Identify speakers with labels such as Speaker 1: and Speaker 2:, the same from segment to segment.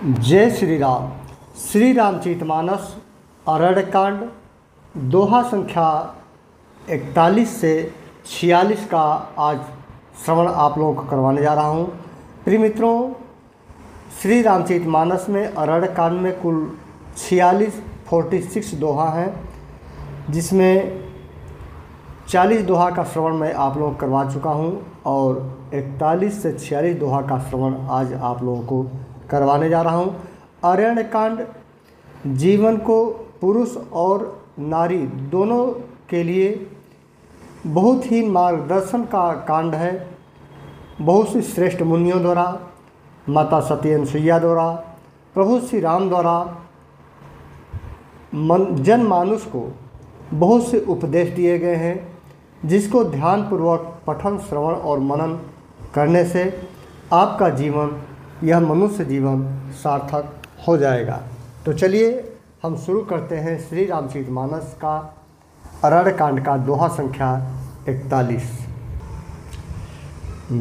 Speaker 1: जय श्री राम। श्री रामचरितमानस अरण्यकांड दोहा संख्या 41 से 46 का आज श्रवण आप लोगों को करवाने जा रहा हूँ। प्रिय मित्रों, श्री रामचरितमानस में अरण्यकांड में कुल 46 दोहा हैं, जिसमें 40 दोहा का श्रवण मैं आप लोगों को करवा चुका हूँ और 41 से 46 दोहा का श्रवण आज आप लोगों को करवाने जा रहा हूँ। अरण्यकांड जीवन को पुरुष और नारी दोनों के लिए बहुत ही मार्गदर्शन का कांड है। बहुत सी श्रेष्ठ मुनियों द्वारा, माता सती अनुसुईया द्वारा, प्रभु श्री राम द्वारा जनमानुष को बहुत से उपदेश दिए गए हैं, जिसको ध्यानपूर्वक पठन, श्रवण और मनन करने से आपका जीवन, यह मनुष्य जीवन सार्थक हो जाएगा। तो चलिए हम शुरू करते हैं श्री रामचरितमानस का अरण्यकांड का दोहा संख्या 41।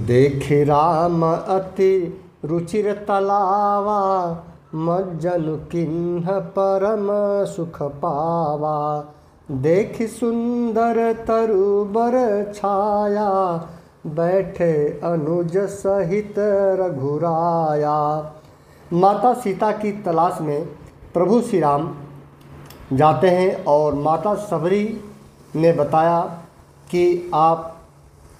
Speaker 1: देखे राम अति रुचिर तलावा, मज्जनु किन्ह परम सुख पावा। देखि सुंदर तरुबर छाया, बैठे अनुज सहित रघुराया। माता सीता की तलाश में प्रभु श्री राम जाते हैं और माता सबरी ने बताया कि आप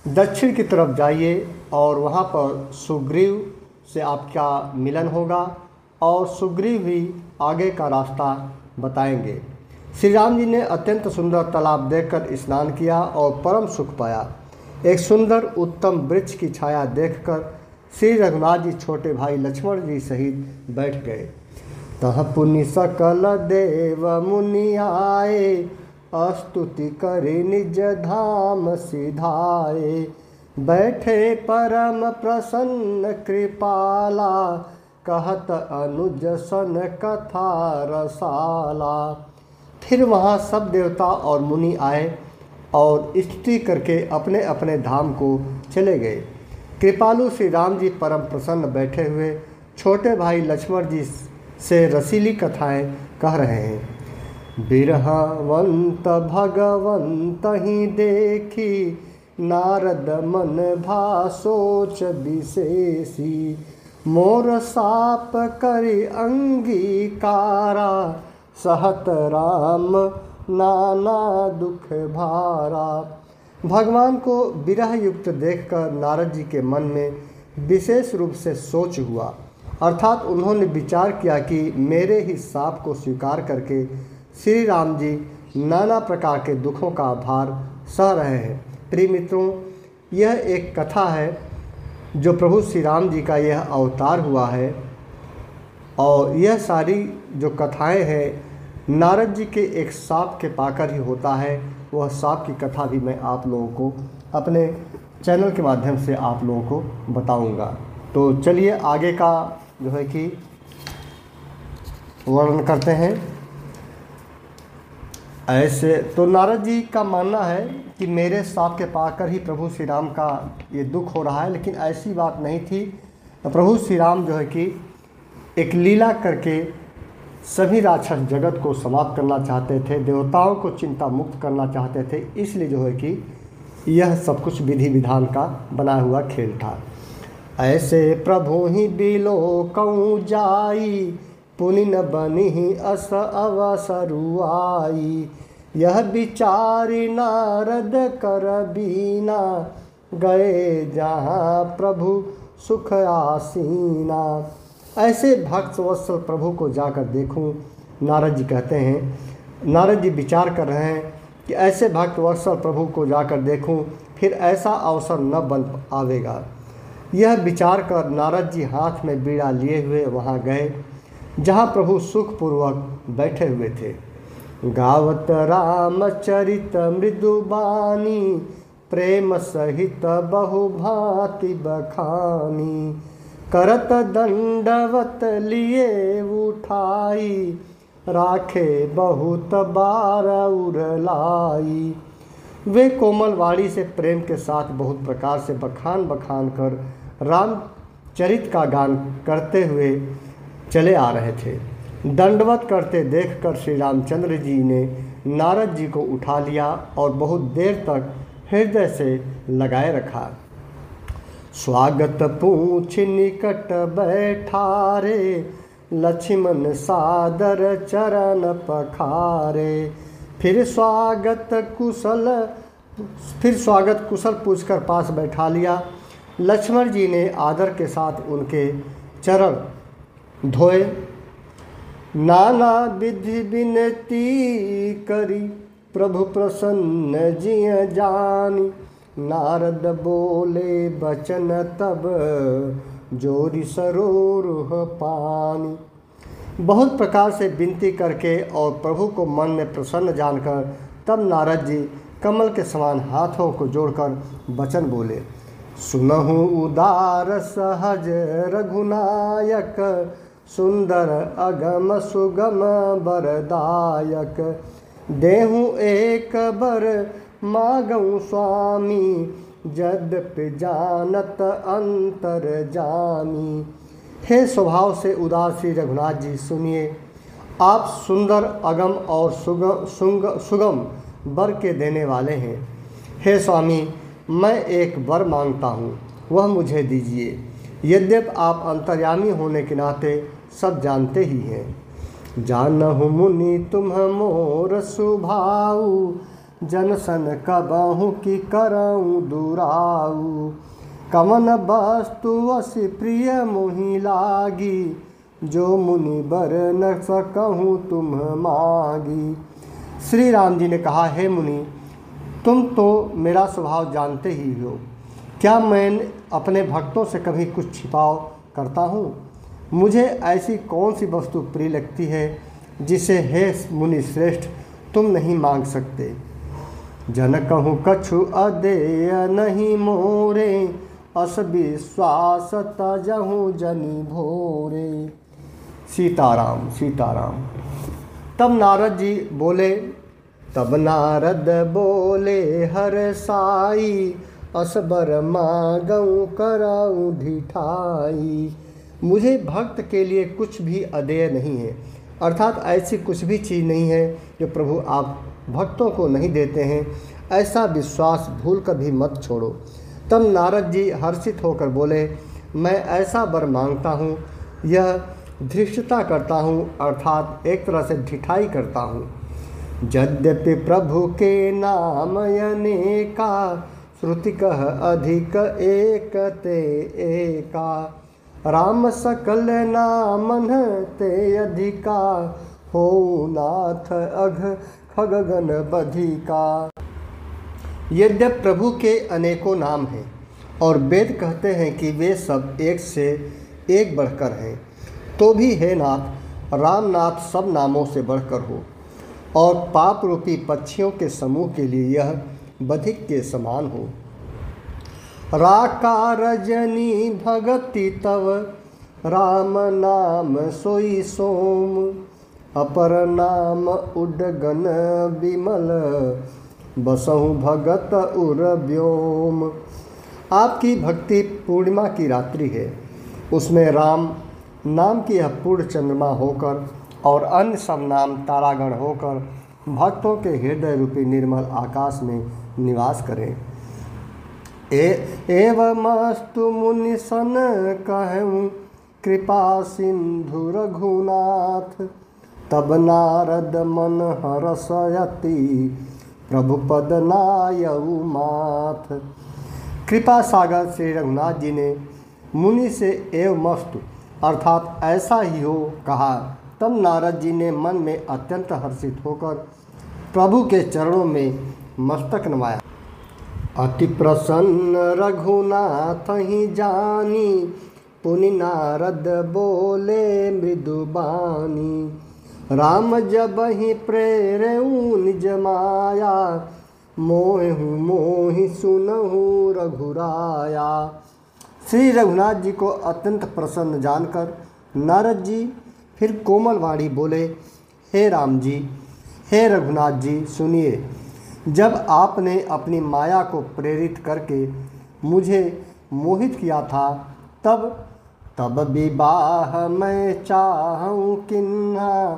Speaker 1: दक्षिण की तरफ जाइए और वहाँ पर सुग्रीव से आपका मिलन होगा और सुग्रीव ही आगे का रास्ता बताएंगे। श्री राम जी ने अत्यंत सुंदर तालाब देखकर स्नान किया और परम सुख पाया। एक सुंदर उत्तम वृक्ष की छाया देखकर श्री रघुनाथ जी छोटे भाई लक्ष्मण जी सहित बैठ गए। तह पुनि सकल देव मुनि आए, स्तुति करि निज धाम सिधाए। बैठे परम प्रसन्न कृपाला, कहत अनुज सन कथा रसाला। फिर वहाँ सब देवता और मुनि आए और स्तुति करके अपने अपने धाम को चले गए। कृपालु श्री राम जी परम प्रसन्न बैठे हुए छोटे भाई लक्ष्मण जी से रसीली कथाएं कह रहे हैं। बिरहवंत भगवंत ही देखी, नारद मन भा सोच विशेषी। मोर साप करि अंगीकारा, सहत राम नाना दुख भारा। भगवान को विरह युक्त देखकर नारद जी के मन में विशेष रूप से सोच हुआ, अर्थात उन्होंने विचार किया कि मेरे ही शाप को स्वीकार करके श्री राम जी नाना प्रकार के दुखों का भार सह रहे हैं। प्रिय मित्रों, यह एक कथा है जो प्रभु श्री राम जी का यह अवतार हुआ है और यह सारी जो कथाएं हैं नारद जी के एक सांप के पाकर ही होता है। वह सांप की कथा भी मैं आप लोगों को अपने चैनल के माध्यम से आप लोगों को बताऊंगा। तो चलिए आगे का जो है कि वर्णन करते हैं। ऐसे तो नारद जी का मानना है कि मेरे सांप के पाकर ही प्रभु श्री राम का ये दुख हो रहा है, लेकिन ऐसी बात नहीं थी। प्रभु श्री राम जो है कि एक लीला करके सभी राक्षस जगत को समाप्त करना चाहते थे, देवताओं को चिंता मुक्त करना चाहते थे। इसलिए जो है कि यह सब कुछ विधि विधान का बना हुआ खेल था। ऐसे प्रभु ही बिलो कऊँ जाई, पुनि न बनी अस अवसरुआई। यह विचारी नारद कर बीना, गए जहाँ प्रभु सुख आसीना। ऐसे भक्त वत्सल प्रभु को जाकर देखूं, नारद जी कहते हैं। नारद जी विचार कर रहे हैं कि ऐसे भक्त वत्सल प्रभु को जाकर देखूं, फिर ऐसा अवसर न बन आवेगा। यह विचार कर नारद जी हाथ में बीड़ा लिए हुए वहां गए जहां प्रभु सुखपूर्वक बैठे हुए थे। गावत रामचरित मृदुबानी, प्रेम सहित बहुभांति बखानी। करत दंडवत लिए उठाई, राखे बहुत बार उड़लाई। वे कोमल वाणी से प्रेम के साथ बहुत प्रकार से बखान बखान कर रामचरित का गान करते हुए चले आ रहे थे। दंडवत करते देखकर श्री रामचंद्र जी ने नारद जी को उठा लिया और बहुत देर तक हृदय से लगाए रखा। स्वागत पूछ निकट बैठारे, लक्ष्मण सादर चरण पखारे। फिर स्वागत कुशल पूछकर पास बैठा लिया। लक्ष्मण जी ने आदर के साथ उनके चरण धोए। नाना विधि विनती करी, प्रभु प्रसन्न जिय जानी। नारद बोले बचन तब, जोरी सरोरुह पानी। बहुत प्रकार से विनती करके और प्रभु को मन में प्रसन्न जानकर तब नारद जी कमल के समान हाथों को जोड़कर वचन बोले। सुनहु उदार सहज रघुनायक, सुंदर अगम सुगम बरदायक। देहु एक बर मागऊँ स्वामी, यद्यपि जानत अंतर जामी। हे स्वभाव से उदार श्री रघुनाथ जी, सुनिए, आप सुंदर अगम और सुगम वर के देने वाले हैं। हे स्वामी, मैं एक वर मांगता हूँ, वह मुझे दीजिए। यद्यपि आप अंतर्यामी होने के नाते सब जानते ही हैं। जानहु मुनि तुम मोर सुभाऊ, जनसन कबहु की करऊँ दुराऊ। कवन वस्तु असी प्रिय मोहि लागी, जो मुनि बर न सकहूँ तुम मागी। श्री राम जी ने कहा, हे मुनि, तुम तो मेरा स्वभाव जानते ही हो। क्या मैं अपने भक्तों से कभी कुछ छिपाव करता हूँ? मुझे ऐसी कौन सी वस्तु प्रिय लगती है जिसे हे मुनि श्रेष्ठ तुम नहीं मांग सकते। जन कहूँ कछु अदेय नहीं मोरे, अस विश्वास तजहूँ जनि भोरे। सीताराम सीताराम। तब नारद बोले हर साई, असबर मागऊँ कराऊँ ढिठाई। मुझे भक्त के लिए कुछ भी अदेय नहीं है, अर्थात ऐसी कुछ भी चीज़ नहीं है जो प्रभु आप भक्तों को नहीं देते हैं। ऐसा विश्वास भूल कर भी मत छोड़ो। तब नारद जी हर्षित होकर बोले, मैं ऐसा वर मांगता हूँ, यह धृष्टता करता हूँ, अर्थात एक तरह से ढिठाई करता हूँ। यद्यपि प्रभु के नाम अनेका, श्रुति कह अधिक एक ते एका। राम सकल नामन ते अधिका, हो नाथ अघ खगगन बधिका। यद्यपि प्रभु के अनेकों नाम हैं और वेद कहते हैं कि वे सब एक से एक बढ़कर हैं, तो भी हे नाथ, रामनाथ सब नामों से बढ़कर हो और पाप रूपी पक्षियों के समूह के लिए यह बधिक के समान हो। राका रजनी भगति तव, राम नाम सोई सोम। अपर नाम उडगन विमल, बसहु भगत उर व्योम। आपकी भक्ति पूर्णिमा की रात्रि है, उसमें राम नाम की यह पूर्ण चंद्रमा होकर और अन्य सब नाम तारागण होकर भक्तों के हृदय रूपी निर्मल आकाश में निवास करें। एवमस्तु मुनि सन कहूँ, कृपा सिंधु रघुनाथ। तब नारद मन हरसयति, प्रभु पद नायऊ माथ। कृपा सागर श्री रघुनाथ जी ने मुनि से एवमस्तु अर्थात ऐसा ही हो कहा। तब नारद जी ने मन में अत्यंत हर्षित होकर प्रभु के चरणों में मस्तक नवाया। अति प्रसन्न रघुनाथ ही जानी, पुनि नारद बोले मृदुबानी। राम जब ही प्रेरऊ निज माया, मोहु मोहि सुनहु रघुराया। श्री रघुनाथ जी को अत्यंत प्रसन्न जानकर नारद जी फिर कोमल वाणी बोले, हे राम जी, हे रघुनाथ जी, सुनिए। जब आपने अपनी माया को प्रेरित करके मुझे मोहित किया था, तब विवाह मैं चाहूँ किन्हा,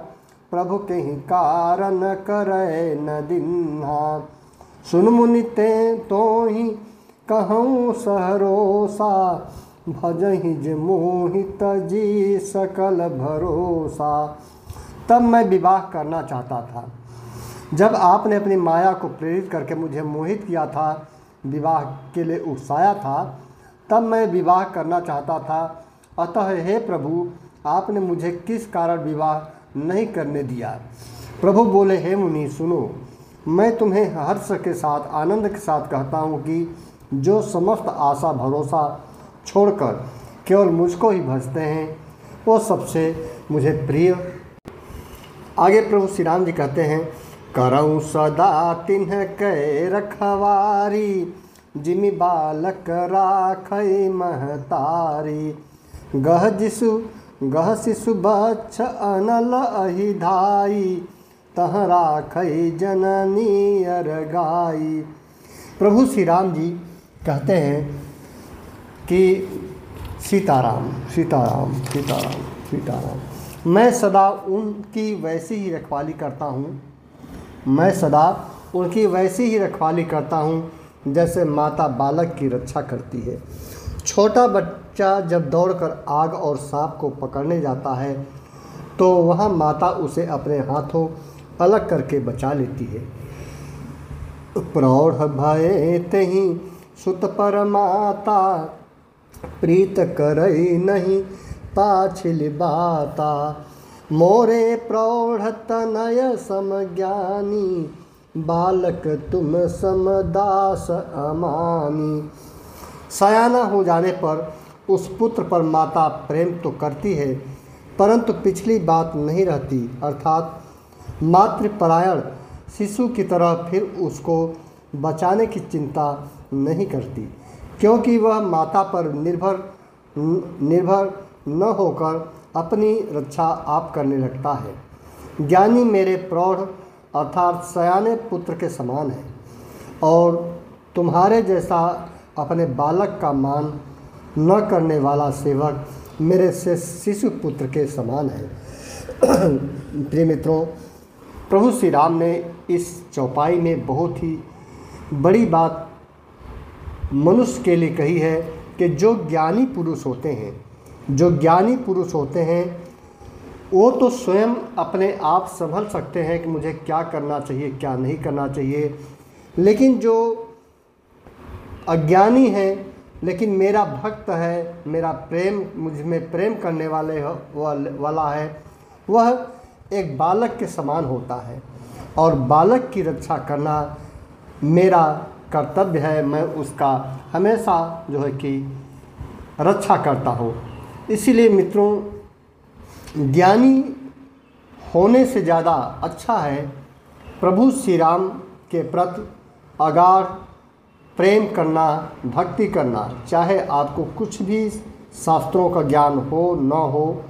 Speaker 1: प्रभु कहीं कारण करे न दिन्हा। सुन मुनि ते तो ही कहूँ सहरोसा, भजहि जे मोहित जी सकल भरोसा। तब मैं विवाह करना चाहता था, जब आपने अपनी माया को प्रेरित करके मुझे मोहित किया था, विवाह के लिए उकसाया था, तब मैं विवाह करना चाहता था। अतः हे प्रभु, आपने मुझे किस कारण विवाह नहीं करने दिया। प्रभु बोले, हे मुनि सुनो, मैं तुम्हें हर्ष के साथ आनंद के साथ कहता हूँ कि जो समस्त आशा भरोसा छोड़कर केवल मुझको ही भजते हैं, वो सबसे मुझे प्रिय। आगे प्रभु श्री राम जी कहते हैं, करऊँ सदा तिन्ह कै रखवारी, जिमि बालक राखै महतारी। गह शिशु बच्छ अनल अहि धाई, तह राखै जननी अरगाई। प्रभु श्री राम जी कहते हैं कि सीताराम सीताराम सीताराम सीताराम, मैं सदा उनकी वैसी ही रखवाली करता हूँ, मैं सदा उनकी वैसी ही रखवाली करता हूँ जैसे माता बालक की रक्षा करती है। छोटा बच्चा जब दौड़कर आग और सांप को पकड़ने जाता है तो वह माता उसे अपने हाथों अलग करके बचा लेती है। प्रौढ़ भये तहि सुत पर माता, प्रीत करई नहीं पाछिल बाता। मोरे प्रौढ़ तनय समज्ञानी, बालक तुम समदास अमानी। सयाना हो जाने पर उस पुत्र पर माता प्रेम तो करती है, परंतु पिछली बात नहीं रहती, अर्थात मातृपरायण शिशु की तरह फिर उसको बचाने की चिंता नहीं करती, क्योंकि वह माता पर निर्भर न होकर अपनी रक्षा आप करने लगता है। ज्ञानी मेरे प्रौढ़ अर्थात सयाने पुत्र के समान है, और तुम्हारे जैसा अपने बालक का मान न करने वाला सेवक मेरे से शिशु पुत्र के समान है। प्रिय मित्रों, प्रभु श्री राम ने इस चौपाई में बहुत ही बड़ी बात मनुष्य के लिए कही है कि जो ज्ञानी पुरुष होते हैं, जो ज्ञानी पुरुष होते हैं, वो तो स्वयं अपने आप संभल सकते हैं कि मुझे क्या करना चाहिए क्या नहीं करना चाहिए, लेकिन जो अज्ञानी है लेकिन मेरा भक्त है, मेरा प्रेम मुझ में प्रेम करने वाला है, वह एक बालक के समान होता है, और बालक की रक्षा करना मेरा कर्तव्य है। मैं उसका हमेशा जो है कि रक्षा करता हूँ। इसीलिए मित्रों, ज्ञानी होने से ज़्यादा अच्छा है प्रभु श्री राम के प्रति अगाध प्रेम करना, भक्ति करना, चाहे आपको कुछ भी शास्त्रों का ज्ञान हो न हो,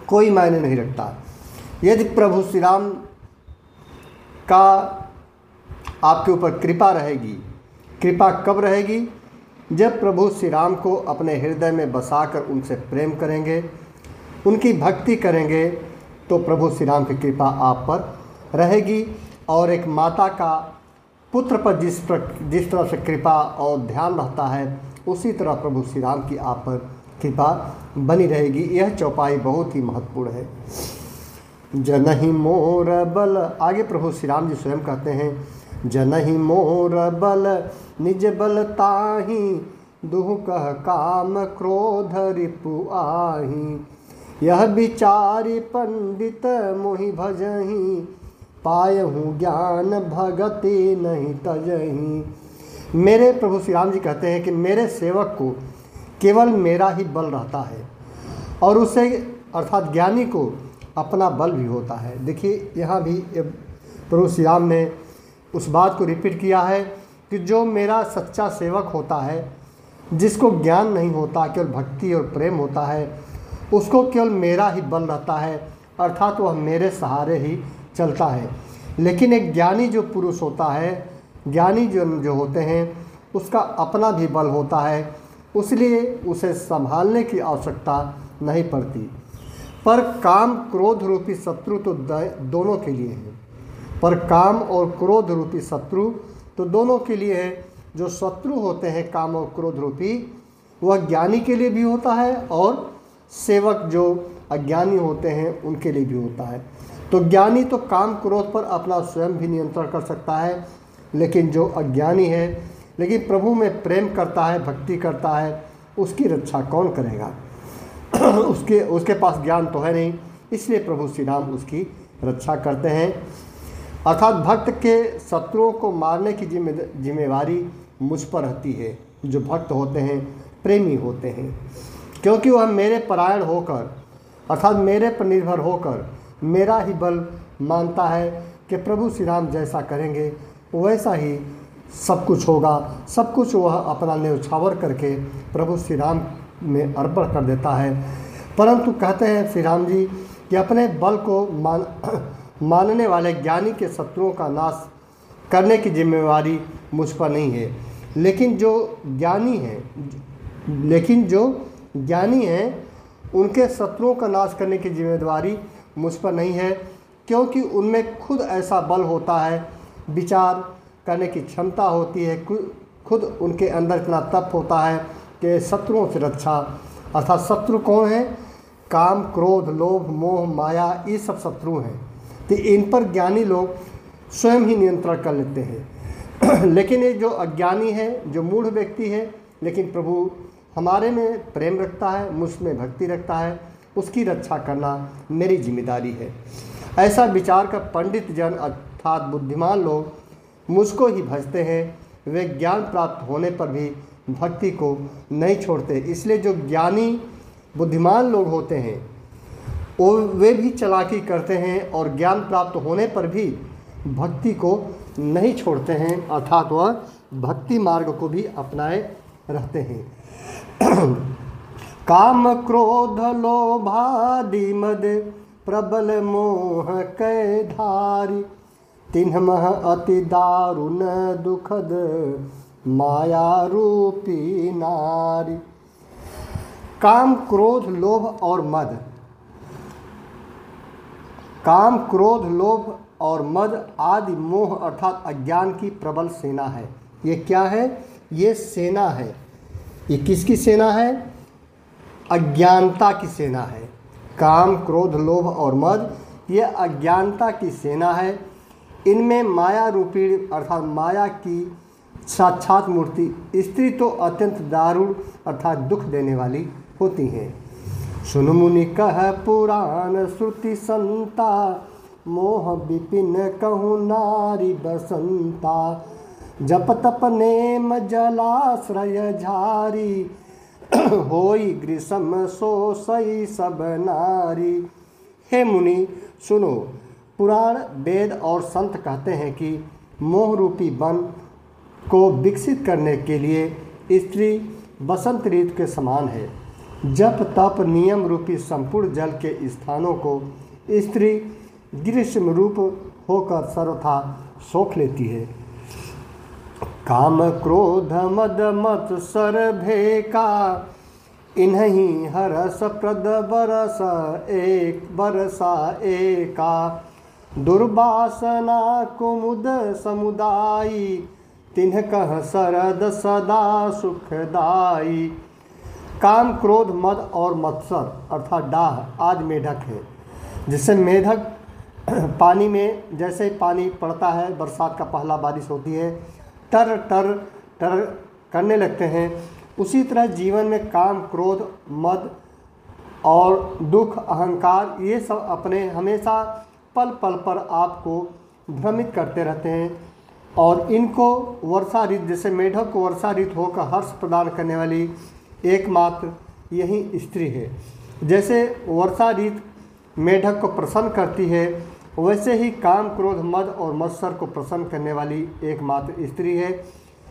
Speaker 1: कोई मायने नहीं रखता। यदि प्रभु श्री राम का आपके ऊपर कृपा रहेगी, कृपा कब रहेगी? जब प्रभु श्री राम को अपने हृदय में बसाकर उनसे प्रेम करेंगे, उनकी भक्ति करेंगे, तो प्रभु श्री राम की कृपा आप पर रहेगी। और एक माता का पुत्र पर जिस तरह से कृपा और ध्यान रहता है, उसी तरह प्रभु श्री राम की आप पर कृपा बनी रहेगी। यह चौपाई बहुत ही महत्वपूर्ण है। जनहि मोर बल, आगे प्रभु श्री राम जी स्वयं कहते हैं, जनहि मोर बल निज बल ताहि, दुह कह काम क्रोध रिपु आहि। यह विचारी पंडित मोहि भजहि, पायहूँ ज्ञान भगति नहीं तजहि। मेरे प्रभु श्री राम जी कहते हैं कि मेरे सेवक को केवल मेरा ही बल रहता है, और उसे अर्थात ज्ञानी को अपना बल भी होता है। देखिए, यहाँ भी प्रभु श्री राम ने उस बात को रिपीट किया है कि जो मेरा सच्चा सेवक होता है, जिसको ज्ञान नहीं होता, केवल भक्ति और प्रेम होता है, उसको केवल मेरा ही बल रहता है, अर्थात वह मेरे सहारे ही चलता है। लेकिन एक ज्ञानी जो पुरुष होता है, ज्ञानी जो होते हैं, उसका अपना भी बल होता है, उसलिए उसे संभालने की आवश्यकता नहीं पड़ती। पर काम क्रोध रूपी शत्रु तो दोनों के लिए है। पर काम और क्रोध रूपी शत्रु तो दोनों के लिए है। जो शत्रु होते हैं काम और क्रोध रूपी, वह ज्ञानी के लिए भी होता है और सेवक जो अज्ञानी होते हैं उनके लिए भी होता है। तो ज्ञानी तो काम क्रोध पर अपना स्वयं भी नियंत्रण कर सकता है, लेकिन जो अज्ञानी है लेकिन प्रभु में प्रेम करता है, भक्ति करता है, उसकी रक्षा कौन करेगा? उसके पास ज्ञान तो है नहीं, इसलिए प्रभु श्री राम उसकी रक्षा करते हैं। अर्थात भक्त के शत्रुओं को मारने की जिम्मेवारी मुझ पर रहती है। जो भक्त होते हैं, प्रेमी होते हैं, क्योंकि वह मेरे परायण होकर अर्थात मेरे पर निर्भर होकर मेरा ही बल मानता है कि प्रभु श्री राम जैसा करेंगे वैसा ही सब कुछ होगा। सब कुछ वह अपना न्यौछावर करके प्रभु श्री राम में अर्पण कर देता है। परंतु कहते हैं श्री राम जी कि अपने बल को मानने वाले ज्ञानी के शत्रुओं का नाश करने की जिम्मेवारी मुझ पर नहीं है, लेकिन जो ज्ञानी हैं उनके शत्रुओं का नाश करने की जिम्मेदारी मुझ पर नहीं है, क्योंकि उनमें खुद ऐसा बल होता है, विचार करने की क्षमता होती है, खुद उनके अंदर इतना तप होता है कि शत्रुओं से रक्षा। अर्थात शत्रु कौन है? काम, क्रोध, लोभ, मोह, माया, ये सब शत्रु हैं। तो इन पर ज्ञानी लोग स्वयं ही नियंत्रण कर लेते हैं। लेकिन ये जो अज्ञानी है, जो मूढ़ व्यक्ति है, लेकिन प्रभु हमारे में प्रेम रखता है, मुझ में भक्ति रखता है, उसकी रक्षा करना मेरी जिम्मेदारी है। ऐसा विचार कर पंडित जन अर्थात बुद्धिमान लोग मुझको ही भजते हैं। वे ज्ञान प्राप्त होने पर भी भक्ति को नहीं छोड़ते। इसलिए जो ज्ञानी बुद्धिमान लोग होते हैं वे भी चालाकी करते हैं और ज्ञान प्राप्त होने पर भी भक्ति को नहीं छोड़ते हैं, अर्थात वह भक्ति मार्ग को भी अपनाए रहते हैं। काम, क्रोध, लोभादि मद प्रबल मोह कै धारी, तिन्हमह अति दारुण दुखद माया रूपी नारी। काम, क्रोध, लोभ और मद। काम, क्रोध, लोभ और मद आदि मोह अर्थात अज्ञान की प्रबल सेना है। ये क्या है? ये सेना है। ये किसकी सेना है? अज्ञानता की सेना है। काम, क्रोध, लोभ और मद ये अज्ञानता की सेना है। इनमें माया रूपी अर्थात माया की साक्षात मूर्ति स्त्री तो अत्यंत दारुण अर्थात दुख देने वाली होती हैं। सुन मुनि कह पुराण श्रुति संता, मोह विपिन कहूँ नारी बसंता, जप तप नेम जलाश्रय झारी, होई ग्रीष्म सो सई सब नारी। हे मुनि सुनो, पुराण, वेद और संत कहते हैं कि मोह रूपी वन को विकसित करने के लिए स्त्री बसंत ऋतु के समान है। जप तप नियम रूपी संपूर्ण जल के स्थानों को स्त्री ग्रीष्म रूप होकर सर्वथा सोख लेती है। काम, क्रोध, मद, मत सर भेका, इन्हीं हरस प्रद बरसा एका, दुर्वासना कुमुद समुदायी, तिन्ह कह सरद सदा सुखदाई। काम, क्रोध, मद और मत्सर अर्थात डाह आदि मेढक है। जिससे मेढक पानी में जैसे पानी पड़ता है, बरसात का पहला बारिश होती है, टर टर टर करने लगते हैं, उसी तरह जीवन में काम, क्रोध, मद और दुख, अहंकार ये सब अपने हमेशा पल पल पर आपको भ्रमित करते रहते हैं। और इनको वर्षा ऋतु, जैसे मेढक को वर्षा ऋतु होकर हर्ष प्रदान करने वाली एकमात्र यही स्त्री है। जैसे वर्षा ऋतु मेढक को प्रसन्न करती है, वैसे ही काम, क्रोध, मद और मत्सर को प्रसन्न करने वाली एकमात्र स्त्री है।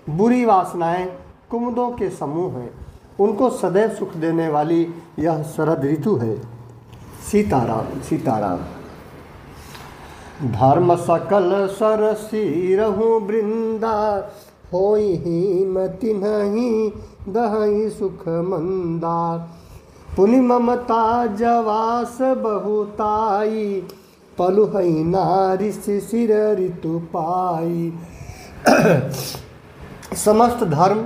Speaker 1: बुरी वासनाएं कुमुदों के समूह हैं, उनको सदैव सुख देने वाली यह शरद ऋतु है। सीताराम सीताराम। धर्म सकल सरसी रहूं वृंदा, होई हिम तिन्हि दहई सुख मंदा। पुनि ममता जवास बहुताई पलुहई नारी शिशिर ऋतु पाई। समस्त धर्म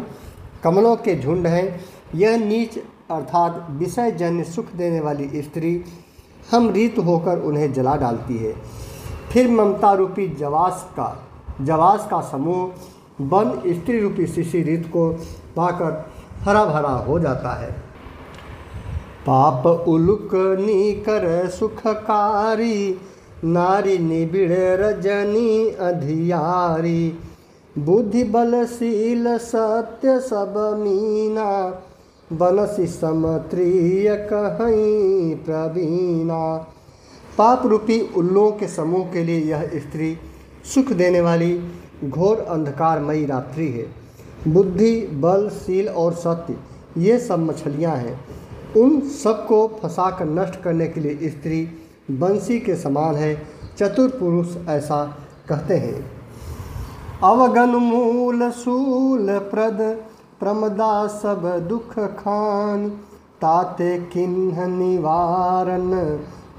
Speaker 1: कमलों के झुंड हैं। यह नीच अर्थात विषय जन्य सुख देने वाली स्त्री हम रीत होकर उन्हें जला डालती है। फिर ममता रूपी जवास का समूह वन स्त्री रूपी शिशिर ऋतु को पाकर हरा भरा हो जाता है। पाप उलुक नीकर सुखकारी नारी निबिड़ रजनी अधियारी। बुद्धि बलशील सत्य सब मीना बनसी समत्रिय कहीं प्रवीणा। पाप रूपी उल्लुओं के समूह के लिए यह स्त्री सुख देने वाली घोर अंधकारमयी रात्रि है। बुद्धि बल शील और सत्य ये सब मछलियाँ हैं। उन सबको फंसाकर नष्ट करने के लिए स्त्री बंसी के समान है। चतुर पुरुष ऐसा कहते हैं। अवगन मूल शूल प्रद प्रमदा सब दुख खान। ताते किन्ह निवारण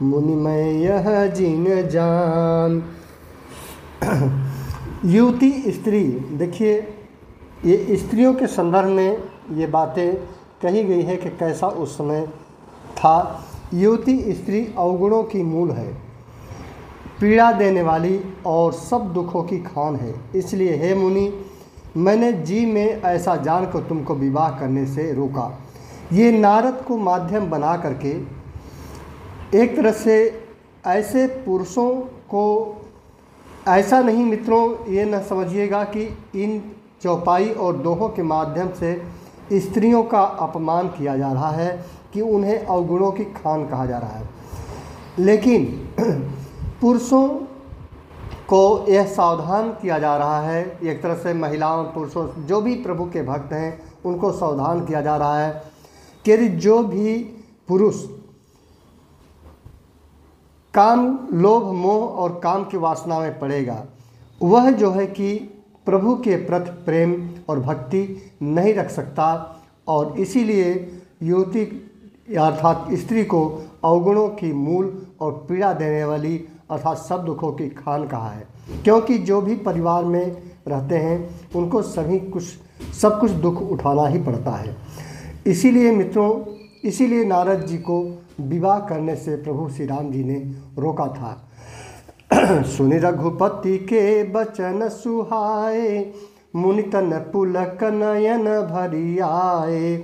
Speaker 1: मुनिमय यह जिन जान। युवती स्त्री, देखिए ये स्त्रियों के संदर्भ में ये बातें कही गई है कि कैसा उस समय था। युवती स्त्री अवगुणों की मूल है, पीड़ा देने वाली और सब दुखों की खान है। इसलिए हे मुनि, मैंने जी में ऐसा जानकर तुमको विवाह करने से रोका। ये नारद को माध्यम बना करके एक तरह से ऐसे पुरुषों को, ऐसा नहीं मित्रों, ये न समझिएगा कि इन चौपाई और दोहों के माध्यम से स्त्रियों का अपमान किया जा रहा है कि उन्हें अवगुणों की खान कहा जा रहा है। लेकिन पुरुषों को यह सावधान किया जा रहा है, एक तरह से महिलाओं पुरुषों जो भी प्रभु के भक्त हैं उनको सावधान किया जा रहा है कि जो भी पुरुष काम लोभ मोह और काम की वासना में पड़ेगा वह जो है कि प्रभु के प्रति प्रेम और भक्ति नहीं रख सकता। और इसीलिए युवती अर्थात स्त्री को अवगुणों की मूल और पीड़ा देने वाली अर्थात सब दुखों की खान कहा है। क्योंकि जो भी परिवार में रहते हैं उनको सब कुछ दुख उठाना ही पड़ता है। इसीलिए मित्रों, इसीलिए नारद जी को विवाह करने से प्रभु श्री राम जी ने रोका था। सुनि रघुपति के बचन सुहाए मुनि तन पुलक नयन भरी आए।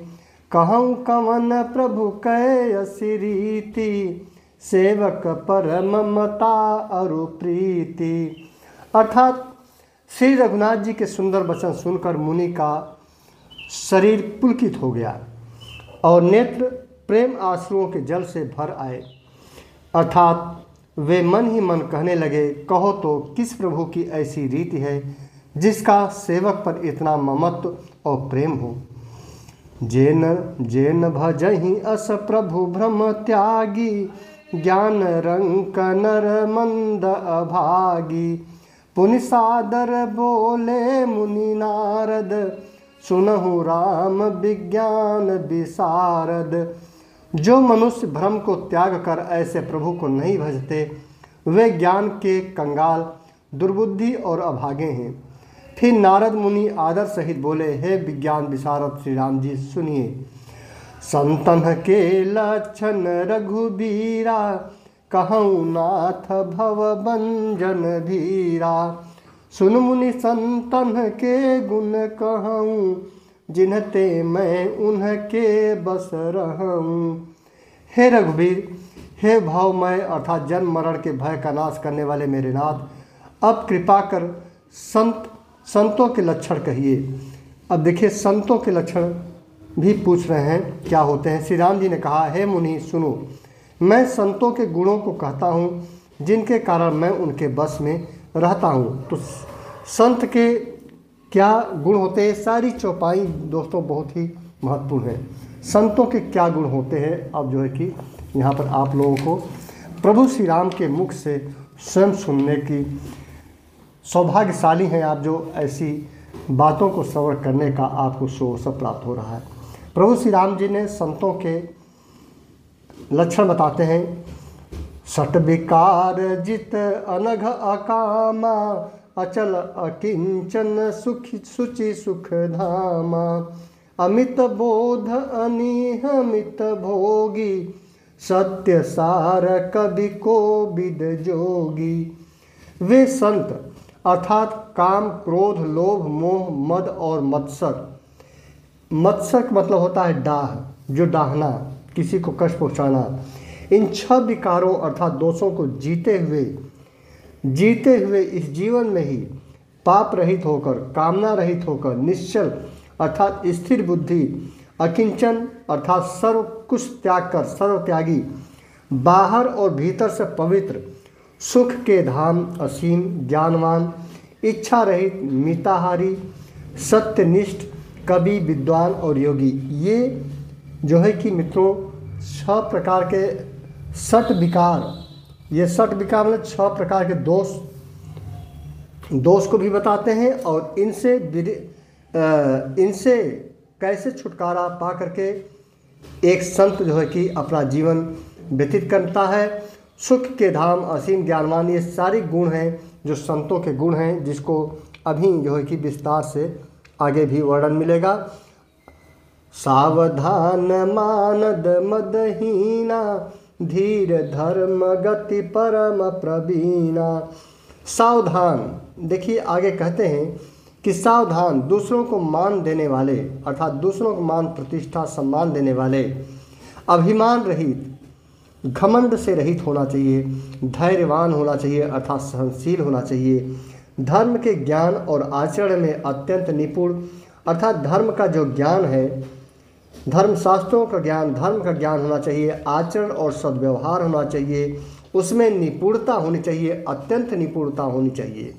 Speaker 1: कहूँ कवन प्रभु कै असी रीति सेवक पर ममता अरु प्रीति। अर्थात श्री रघुनाथ जी के सुंदर वचन सुनकर मुनि का शरीर पुलकित हो गया और नेत्र प्रेम आंसुओं के जल से भर आए। अर्थात वे मन ही मन कहने लगे, कहो तो किस प्रभु की ऐसी रीति है जिसका सेवक पर इतना ममत्व और प्रेम हो। जेन भजहि अस प्रभु भ्रम त्यागी ज्ञान रंक नर मंद अभागी। पुनि सादर बोले मुनि नारद सुनहु राम विज्ञान विशारद। जो मनुष्य भ्रम को त्याग कर ऐसे प्रभु को नहीं भजते वे ज्ञान के कंगाल दुर्बुद्धि और अभागे हैं। फिर नारद मुनि आदर सहित बोले, हे विज्ञान विशारद श्री राम जी सुनिए। संतन के लक्षण रघुबीरा कहूँ नाथ भव बंजन धीरा। सुन मुनि संतन के गुण कहूँ जिन्हते मैं उनके बस रहूँ। हे रघुबीर, हे भावमय अर्थात जन्म मरण के भय का नाश करने वाले मेरे नाथ, अब कृपा कर संतों के लक्षण कहिए। अब देखिए संतों के लक्षण भी पूछ रहे हैं क्या होते हैं। श्री राम जी ने कहा, हे मुनि सुनो, मैं संतों के गुणों को कहता हूँ जिनके कारण मैं उनके बस में रहता हूँ। तो संत के क्या गुण होते हैं, सारी चौपाई दोस्तों बहुत ही महत्वपूर्ण है। संतों के क्या गुण होते हैं, अब जो है कि यहाँ पर आप लोगों को प्रभु श्री राम के मुख से स्वयं सुनने की सौभाग्यशाली हैं आप जो ऐसी बातों को श्रवण करने का आपको सुअवसर प्राप्त हो रहा है। प्रभु श्री राम जी ने संतों के लक्षण बताते हैं। सट विकार जित अनघ अकामा, अचल अकिंचन सुखी शुचि सुख धामा। अमित बोध अनिहमित भोगी, सत्य सार कवि को विद जोगी। वे संत अर्थात काम, क्रोध, लोभ, मोह, मद और मत्सर। मत्सर का मतलब होता है डाह, जो डाहना, किसी को कष्ट पहुँचाना। इन 6 विकारों अर्थात दोषों को जीते हुए इस जीवन में ही पाप रहित होकर, कामना रहित होकर, निश्चल अर्थात स्थिर बुद्धि, अकिंचन अर्थात सर्व कुछ त्याग कर सर्व त्यागी, बाहर और भीतर से पवित्र, सुख के धाम असीम, ज्ञानवान, इच्छा रहित, मिताहारी, सत्यनिष्ठ, कवि, विद्वान और योगी। ये जो है कि मित्रों 6 प्रकार के सट विकार, ये सट विकार मतलब 6 प्रकार के दोष को भी बताते हैं और इनसे कैसे छुटकारा पा करके एक संत जो है कि अपना जीवन व्यतीत करता है। सुख के धाम असीम, ज्ञानवान, ये सारे गुण हैं जो संतों के गुण हैं, जिसको अभी जो है कि विस्तार से आगे भी वर्णन मिलेगा। सावधान मानद मदहीना, धीर धर्म गति परम प्रवीणा। सावधान, देखिए आगे कहते हैं कि सावधान, दूसरों को मान देने वाले अर्थात दूसरों को मान, प्रतिष्ठा, सम्मान देने वाले, अभिमान रहित, घमंड से रहित होना चाहिए, धैर्यवान होना चाहिए अर्थात सहनशील होना चाहिए, धर्म के ज्ञान और आचरण में अत्यंत निपुण अर्थात धर्म का जो ज्ञान है, धर्म शास्त्रों का ज्ञान, धर्म का ज्ञान होना चाहिए, आचरण और सद्व्यवहार होना चाहिए, उसमें निपुणता होनी चाहिए, अत्यंत निपुणता होनी चाहिए।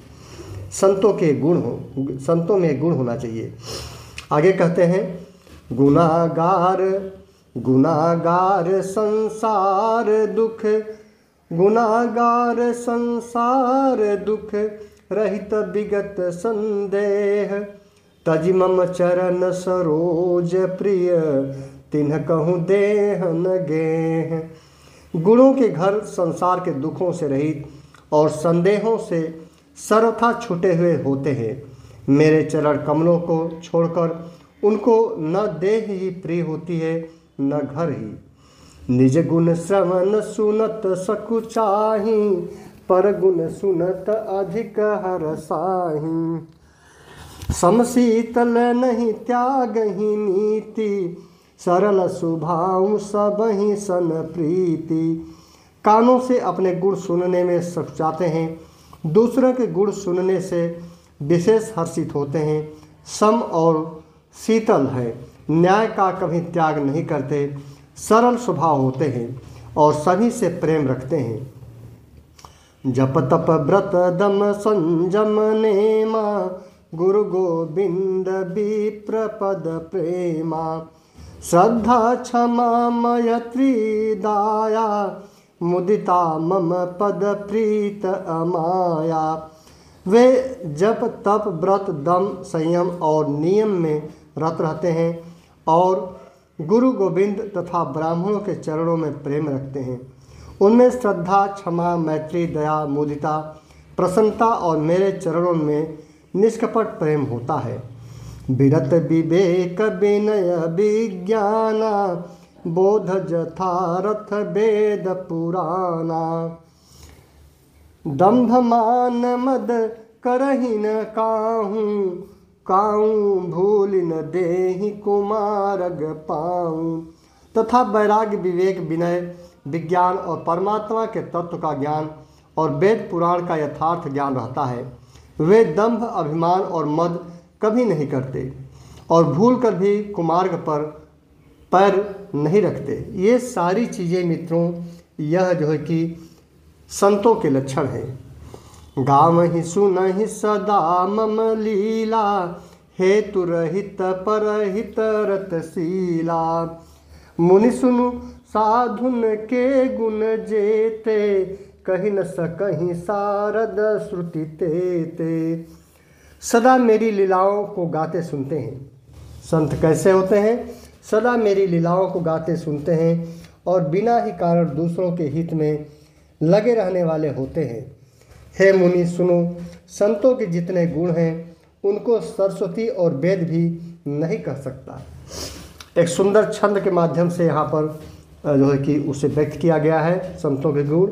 Speaker 1: संतों के गुण हो, संतों में गुण होना चाहिए। आगे कहते हैं गुनागार संसार दुख, गुनागार संसार दुख, रहित विगत संदेह। तजिमम चरण सरोज प्रिय, तिन्ह कहूँ देहन गेह। गुणों के घर संसार के दुखों से रहित और संदेहों से सर्वथा छूटे हुए होते हैं। मेरे चरण कमलों को छोड़कर उनको न देह ही प्रिय होती है न घर ही। निज गुण श्रवण सुनत सकुचाही, पर गुण सुनत अधिक हरसाही। समशीतल नहीं त्याग ही नीति, सरल स्वभाव सब ही सन प्रीति। कानों से अपने गुण सुनने में सकुचाते हैं, दूसरों के गुण सुनने से विशेष हर्षित होते हैं। सम और शीतल है, न्याय का कभी त्याग नहीं करते, सरल स्वभाव होते हैं और सभी से प्रेम रखते हैं। जप तप व्रत दम संयम नेमा, गुरु गोविंद विप्र पद प्रेमा। श्रद्धा क्षमा मैत्री दाया, मुदिता मम पद प्रीत अमाया। वे जप तप व्रत दम संयम और नियम में रत रहते हैं और गुरु गोविंद तथा ब्राह्मणों के चरणों में प्रेम रखते हैं। उनमें श्रद्धा, क्षमा, मैत्री, दया, मुदिता, प्रसन्नता और मेरे चरणों में निष्कपट प्रेम होता है। विरत विवेक विनय विज्ञाना, बोध जथारथ वेद पुराना। दंभ मान मद करहि न काहूँ, काऊँ भूल न देहि कुमारग पाऊँ। तथा वैराग्य, विवेक, विनय, विज्ञान और परमात्मा के तत्व का ज्ञान और वेद पुराण का यथार्थ ज्ञान रहता है। वे दंभ, अभिमान और मद कभी नहीं करते और भूल कर भी कुमार्ग पर पैर नहीं रखते। ये सारी चीज़ें मित्रों, यह जो है कि संतों के लक्षण हैं। गावहि सुनहि सदा मम लीला, हेतु रहित परहित रतशीला। मुनि सुनु साधुन के गुण जेते, कहि न सकहि सारद श्रुति तेते। सदा मेरी लीलाओं को गाते सुनते हैं। संत कैसे होते हैं? सदा मेरी लीलाओं को गाते सुनते हैं और बिना ही कारण दूसरों के हित में लगे रहने वाले होते हैं। हे मुनि सुनो, संतों के जितने गुण हैं उनको सरस्वती और वेद भी नहीं कह सकता। एक सुंदर छंद के माध्यम से यहाँ पर जो है कि उसे व्यक्त किया गया है संतों के गुण।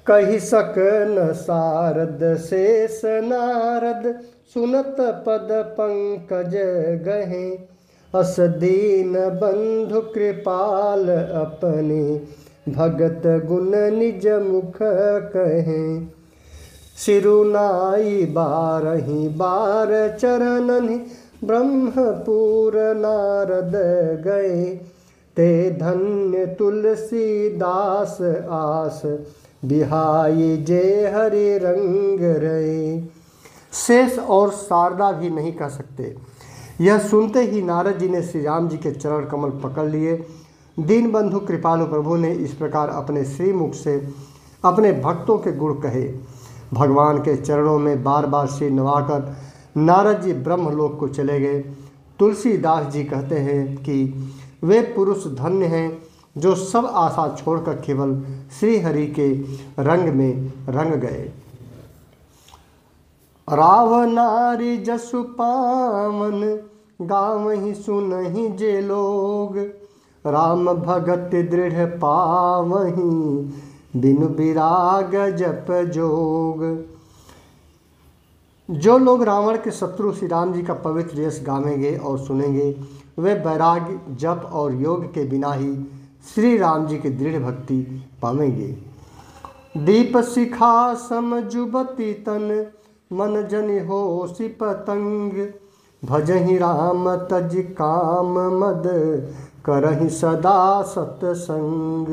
Speaker 1: कही सक न सारद शेष नारद, सुनत पद पंकज गहे, अस दीन बंधु कृपाल अपने, भगत गुण निज मुख कहें। सिरुनाई बारही बार चरणनि, ब्रह्मपुर नारद गए, ते धन्य तुलसीदास आस, बिहाई जे हरि रंग रहे। शेष और शारदा भी नहीं कह सकते। यह सुनते ही नारद जी ने श्री राम जी के चरण कमल पकड़ लिए। दीनबंधु कृपालु प्रभु ने इस प्रकार अपने श्रीमुख से अपने भक्तों के गुण कहे। भगवान के चरणों में बार बार सिर नवाकर नारद जी ब्रह्मलोक को चले गए। तुलसीदास जी कहते हैं कि वे पुरुष धन्य हैं जो सब आशा छोड़कर केवल श्री हरि के रंग में रंग गए। राव नारी जसु पावन, गावहि सुनहि जे लोग, राम भगत दृढ़ पावहि, बिनु विराग जप जोग। जो लोग रावण के शत्रु श्री राम जी का पवित्र यश गावेंगे और सुनेंगे, वे वैराग्य जप और योग के बिना ही श्री राम जी की दृढ़ भक्ति पावेंगे। दीप शिखा सम जुबती तन, मन जनि होसि पतंग, भजहि राम तज काम मद, करहि सदा सतसंग।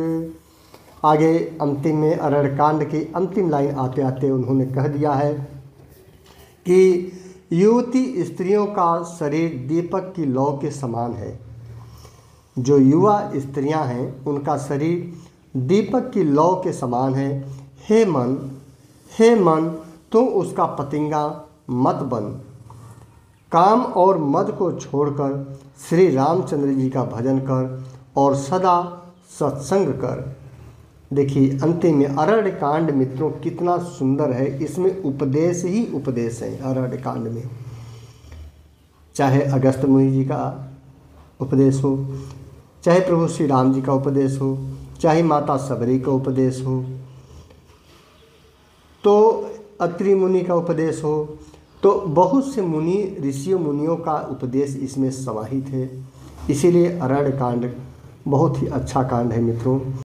Speaker 1: आगे अंतिम में अरण्यकांड की अंतिम लाइन आते आते उन्होंने कह दिया है कि युवती स्त्रियों का शरीर दीपक की लौ के समान है। जो युवा स्त्रियां हैं उनका शरीर दीपक की लौ के समान है। हे मन तुम उसका पतिंगा मत बन। काम और मद को छोड़कर श्री रामचंद्र जी का भजन कर और सदा सत्संग कर। देखिए अंतिम में अरण्य कांड मित्रों कितना सुंदर है। इसमें उपदेश ही उपदेश है। अरण्य कांड में चाहे अगस्त मुनि जी का उपदेश हो, चाहे प्रभु श्री राम जी का उपदेश हो, चाहे माता सबरी का उपदेश हो, तो अत्रि मुनि का उपदेश हो, तो बहुत से मुनि ऋषियों मुनियों का उपदेश इसमें समाहित है। इसीलिए अरण्य कांड बहुत ही अच्छा कांड है मित्रों।